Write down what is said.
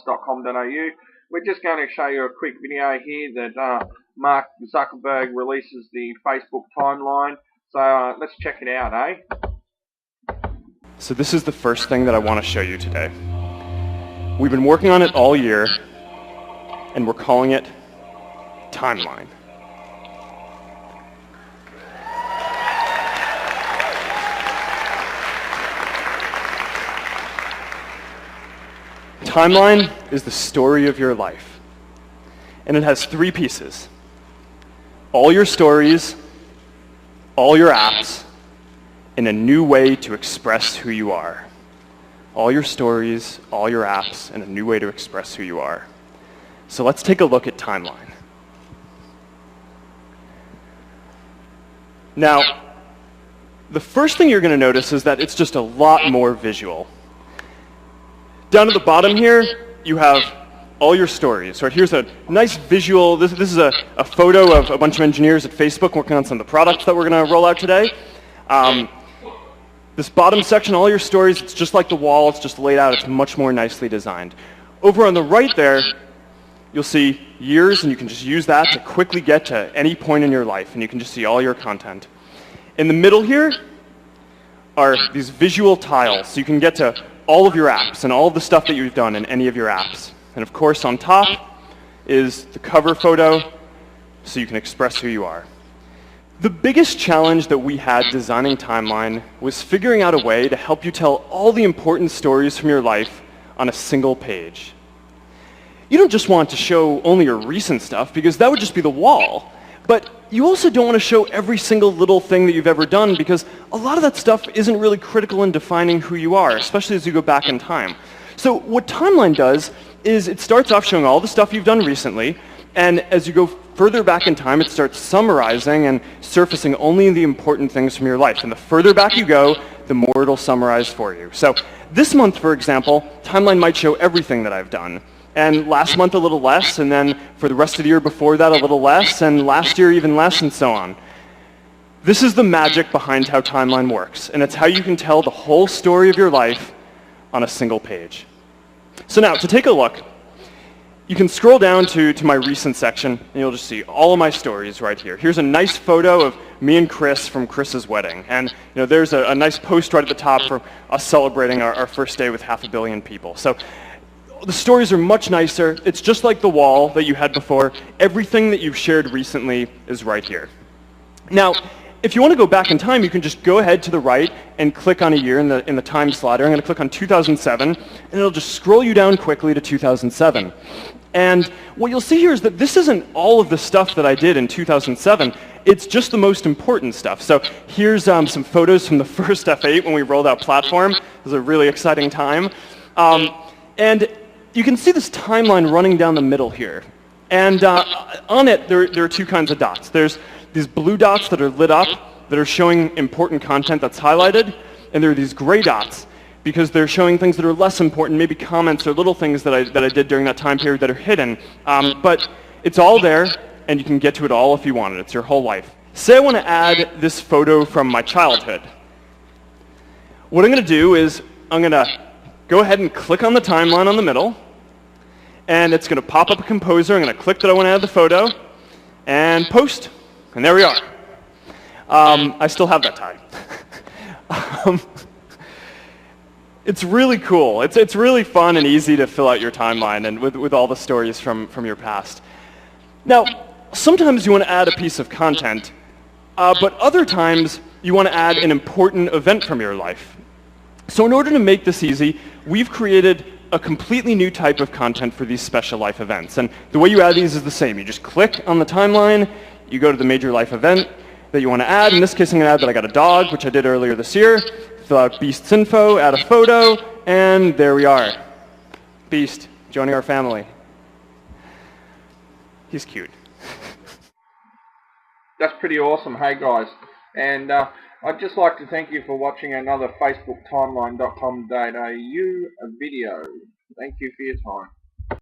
timelines.com.au. We're just going to show you a quick video here that Mark Zuckerberg releases the Facebook timeline. So let's check it out, eh? So this is the first thing that I want to show you today. We've been working on it all year, and we're calling it Timeline. Timeline is the story of your life, and it has three pieces: all your stories, all your apps, and a new way to express who you are. All your stories, all your apps, and a new way to express who you are. So let's take a look at Timeline. Now, the first thing you're going to notice is that it's just a lot more visual. Down at the bottom here, you have all your stories. Right, here's a nice visual. This is a photo of a bunch of engineers at Facebook working on some of the products that we're going to roll out today. This bottom section, all your stories, it's just like the wall. It's just laid out. It's much more nicely designed. Over on the right there, you'll see years, and you can just use that to quickly get to any point in your life, and you can just see all your content. In the middle here are these visual tiles, so you can get to all of your apps and all of the stuff that you've done in any of your apps. And of course, on top is the cover photo, so you can express who you are. The biggest challenge that we had designing Timeline was figuring out a way to help you tell all the important stories from your life on a single page. You don't just want to show only your recent stuff, because that would just be the wall. But you also don't want to show every single little thing that you've ever done, because a lot of that stuff isn't really critical in defining who you are, especially as you go back in time. So what Timeline does is it starts off showing all the stuff you've done recently, and as you go further back in time, it starts summarizing and surfacing only the important things from your life. And the further back you go, the more it'll summarize for you. So this month, for example, Timeline might show everything that I've done. And last month a little less, and then for the rest of the year before that a little less, and last year even less, and so on. This is the magic behind how Timeline works, and it's how you can tell the whole story of your life on a single page. So now, to take a look, you can scroll down to my recent section, and you'll just see all of my stories right here. Here's a nice photo of me and Chris from Chris's wedding, and there's a nice post right at the top for us celebrating our first day with 500 million people. So the stories are much nicer. It's just like the wall that you had before. Everything that you've shared recently is right here. Now, if you want to go back in time, you can just go ahead to the right and click on a year in the time slider. I'm going to click on 2007, and it'll just scroll you down quickly to 2007. And what you'll see here is that this isn't all of the stuff that I did in 2007. It's just the most important stuff. So here's some photos from the first F8 when we rolled out Platform. It was a really exciting time. And you can see this timeline running down the middle here. And on it, there are two kinds of dots. There's these blue dots that are lit up, that are showing important content that's highlighted, and there are these gray dots, because they're showing things that are less important, maybe comments or little things that I did during that time period that are hidden. But it's all there, and you can get to it all if you want it. It's your whole life. Say I want to add this photo from my childhood. What I'm going to do is I'm going to go ahead and click on the timeline on the middle, and it's going to pop up a composer. I'm going to click that I want to add the photo, and post, and there we are. I still have that tie. It's really cool. It's really fun and easy to fill out your timeline, and with all the stories from your past. Now, sometimes you want to add a piece of content, but other times you want to add an important event from your life. So in order to make this easy, we've created a completely new type of content for these special life events. And the way you add these is the same. You just click on the timeline, you go to the major life event that you want to add. In this case, I'm going to add that I got a dog, which I did earlier this year. Fill out Beast's info, add a photo, and there we are. Beast, joining our family. He's cute. That's pretty awesome, hey guys. And I'd just like to thank you for watching another Facebook timeline.com.au video. Thank you for your time.